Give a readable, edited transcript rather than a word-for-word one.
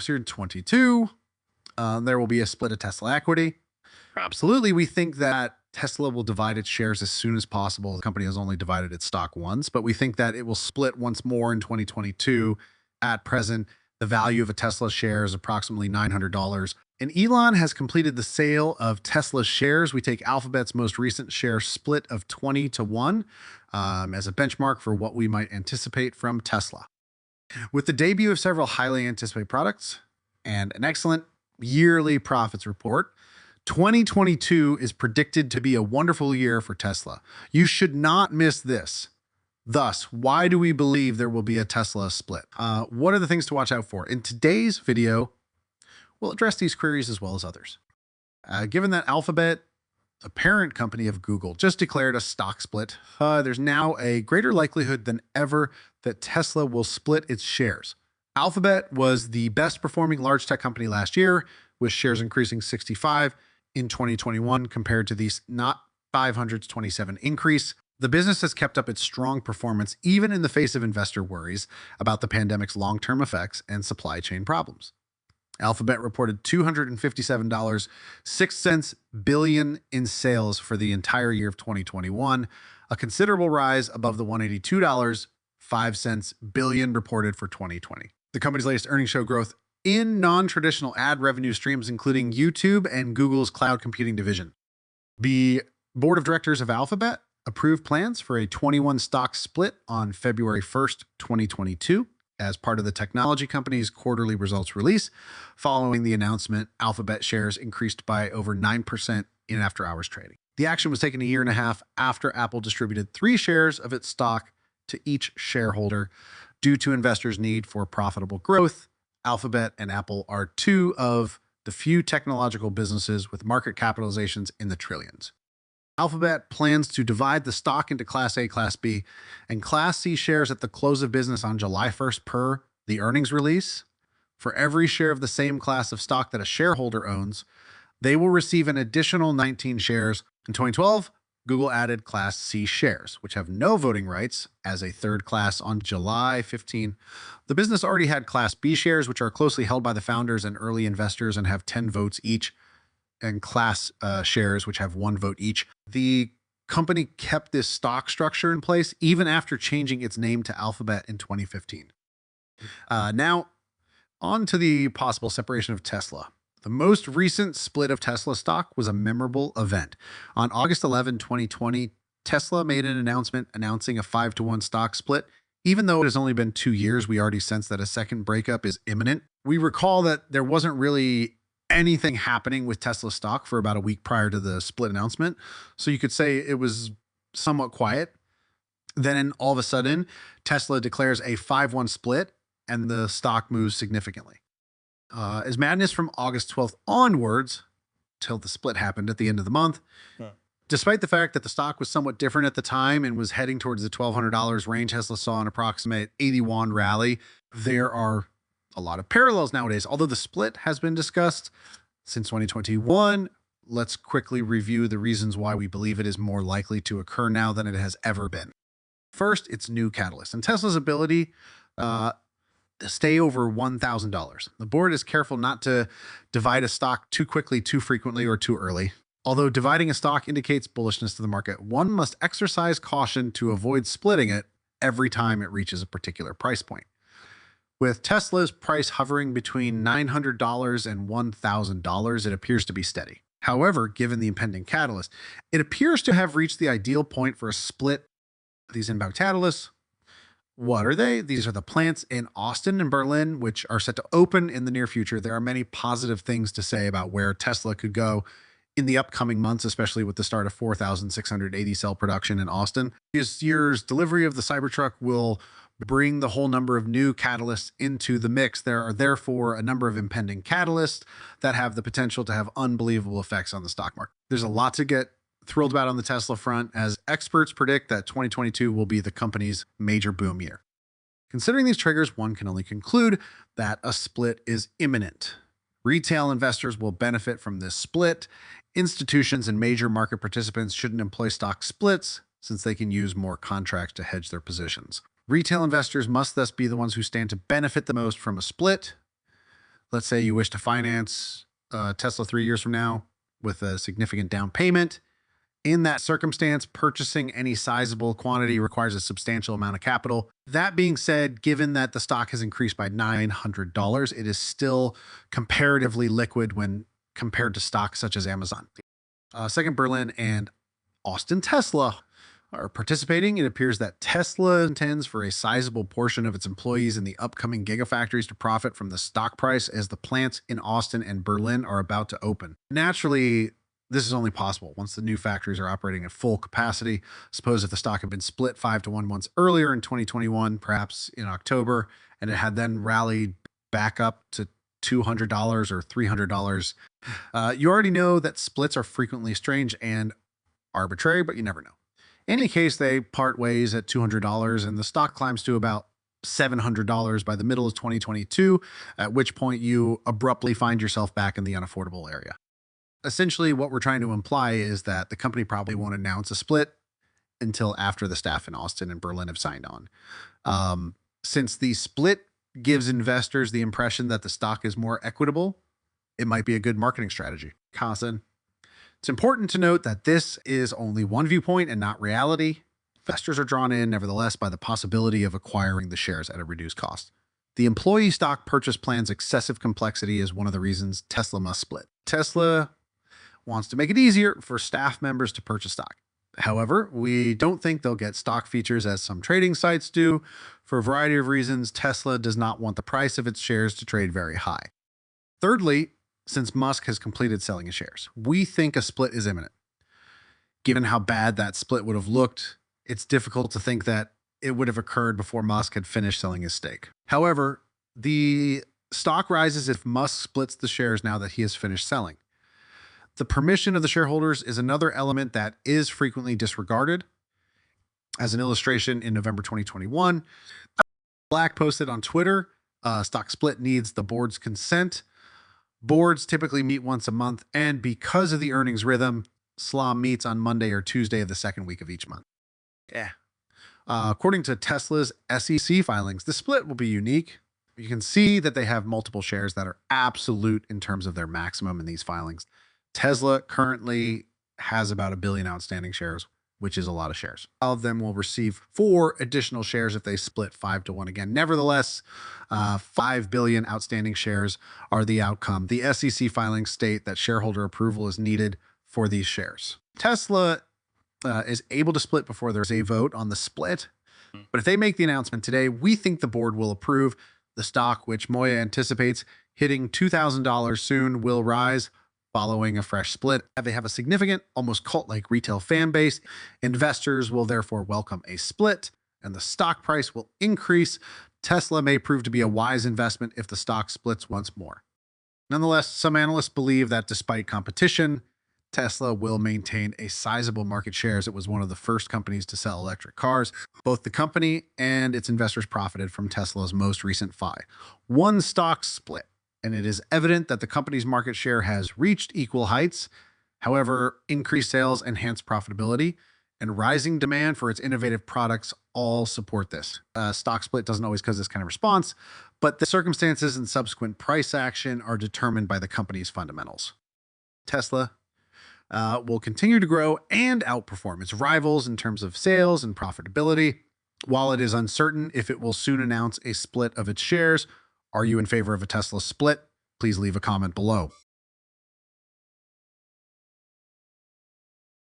stocks here in 22. There will be a split of Tesla equity. Absolutely, we think that Tesla will divide its shares as soon as possible. The company has only divided its stock once, but we think that it will split once more in 2022. At present, the value of a Tesla share is approximately $900. And Elon has completed the sale of Tesla's shares. We take Alphabet's most recent share split of 20-1 as a benchmark for what we might anticipate from Tesla. With the debut of several highly anticipated products and an excellent yearly profits report, 2022 is predicted to be a wonderful year for Tesla. You should not miss this. Thus, why do we believe there will be a Tesla split? What are the things to watch out for? In today's video, we'll address these queries as well as others. Given that Alphabet, a parent company of Google, just declared a stock split, there's now a greater likelihood than ever that Tesla will split its shares. Alphabet was the best performing large tech company last year, with shares increasing 65 in 2021 compared to the not 527 increase. The business has kept up its strong performance even in the face of investor worries about the pandemic's long-term effects and supply chain problems. Alphabet reported $257.06 billion in sales for the entire year of 2021, a considerable rise above the $182.05 billion reported for 2020. The company's latest earnings show growth in non-traditional ad revenue streams, including YouTube and Google's cloud computing division. The board of directors of Alphabet approved plans for a 21 stock split on February 1st, 2022, as part of the technology company's quarterly results release. Following the announcement, Alphabet shares increased by over 9% in after-hours trading. The action was taken a year and a half after Apple distributed 3 shares of its stock to each shareholder due to investors' need for profitable growth. Alphabet and Apple are 2 of the few technological businesses with market capitalizations in the trillions. Alphabet plans to divide the stock into Class A, Class B, and Class C shares at the close of business on July 1st per the earnings release. For every share of the same class of stock that a shareholder owns, they will receive an additional 19 shares. In 2012, Google added Class C shares, which have no voting rights, as a third class on July 15. The business already had Class B shares, which are closely held by the founders and early investors and have 10 votes each, and Class shares, which have 1 vote each. The company kept this stock structure in place even after changing its name to Alphabet in 2015. Now, on to the possible separation of Tesla. The most recent split of Tesla stock was a memorable event. On August 11, 2020, Tesla made an announcement announcing a 5-to-1 stock split. Even though it has only been 2 years, we already sense that a second breakup is imminent. We recall that there wasn't really anything happening with Tesla stock for about a week prior to the split announcement. So you could say it was somewhat quiet. Then all of a sudden, Tesla declares a 5-1 split and the stock moves significantly. As madness from August 12th onwards, till the split happened at the end of the month, despite the fact that the stock was somewhat different at the time and was heading towards the $1,200 range, Tesla saw an approximate 81 rally. There are a lot of parallels nowadays. Although the split has been discussed since 2021, let's quickly review the reasons why we believe it is more likely to occur now than it has ever been. First, it's new catalyst and Tesla's ability to stay over $1,000. The board is careful not to divide a stock too quickly, too frequently, or too early. Although dividing a stock indicates bullishness to the market, one must exercise caution to avoid splitting it every time it reaches a particular price point. With Tesla's price hovering between $900 and $1,000, it appears to be steady. However, given the impending catalyst, it appears to have reached the ideal point for a split. These inbound catalysts, what are they? These are the plants in Austin and Berlin, which are set to open in the near future. There are many positive things to say about where Tesla could go in the upcoming months, especially with the start of 4,680 cell production in Austin. This year's delivery of the Cybertruck will bring the whole number of new catalysts into the mix. There are therefore a number of impending catalysts that have the potential to have unbelievable effects on the stock market. There's a lot to get thrilled about on the Tesla front, as experts predict that 2022 will be the company's major boom year. Considering these triggers, one can only conclude that a split is imminent. Retail investors will benefit from this split. Institutions and major market participants shouldn't employ stock splits since they can use more contracts to hedge their positions. Retail investors must thus be the ones who stand to benefit the most from a split. Let's say you wish to finance Tesla 3 years from now with a significant down payment. In that circumstance, purchasing any sizable quantity requires a substantial amount of capital. That being said, given that the stock has increased by $900, it is still comparatively liquid when compared to stocks such as Amazon. Second, Berlin and Austin Tesla are participating. It appears that Tesla intends for a sizable portion of its employees in the upcoming gigafactories to profit from the stock price as the plants in Austin and Berlin are about to open. Naturally, this is only possible once the new factories are operating at full capacity. Suppose if the stock had been split 5-to-1 months earlier in 2021, perhaps in October, and it had then rallied back up to $200 or $300. You already know that splits are frequently strange and arbitrary, but you never know. In any case, they part ways at $200 and the stock climbs to about $700 by the middle of 2022, at which point you abruptly find yourself back in the unaffordable area. Essentially, what we're trying to imply is that the company probably won't announce a split until after the staff in Austin and Berlin have signed on. Since the split gives investors the impression that the stock is more equitable, it might be a good marketing strategy. Carson. It's important to note that this is only one viewpoint and not reality. Investors are drawn in, nevertheless, by the possibility of acquiring the shares at a reduced cost. The employee stock purchase plan's excessive complexity is one of the reasons Tesla must split. Tesla wants to make it easier for staff members to purchase stock. However, we don't think they'll get stock features as some trading sites do. For a variety of reasons, Tesla does not want the price of its shares to trade very high. Thirdly, since Musk has completed selling his shares, we think a split is imminent. Given how bad that split would have looked, it's difficult to think that it would have occurred before Musk had finished selling his stake. However, the stock rises if Musk splits the shares now that he has finished selling. The permission of the shareholders is another element that is frequently disregarded. As an illustration, in November 2021, Black posted on Twitter, stock split needs the board's consent. Boards typically meet once a month, and because of the earnings rhythm, tsla meets on Monday or Tuesday of the second week of each month. According to Tesla's SEC filings, the split will be unique. You can see that they have multiple shares that are absolute in terms of their maximum in these filings. Tesla currently has about 1 billion outstanding shares, which is a lot of shares. All of them will receive 4 additional shares if they split 5-to-1 again. Nevertheless, 5 billion outstanding shares are the outcome. The SEC filings state that shareholder approval is needed for these shares. Tesla is able to split before there's a vote on the split. But if they make the announcement today, we think the board will approve. The stock, which Moya anticipates hitting $2,000 soon, will rise following a fresh split. They have a significant, almost cult-like retail fan base. Investors will therefore welcome a split, and the stock price will increase. Tesla may prove to be a wise investment if the stock splits once more. Nonetheless, some analysts believe that despite competition, Tesla will maintain a sizable market share as it was one of the first companies to sell electric cars. Both the company and its investors profited from Tesla's most recent FI. One stock split, and it is evident that the company's market share has reached equal heights. However, increased sales, enhanced profitability, and rising demand for its innovative products all support this. Stock split doesn't always cause this kind of response, but the circumstances and subsequent price action are determined by the company's fundamentals. Tesla will continue to grow and outperform its rivals in terms of sales and profitability. While it is uncertain if it will soon announce a split of its shares, are you in favor of a Tesla split? Please leave a comment below.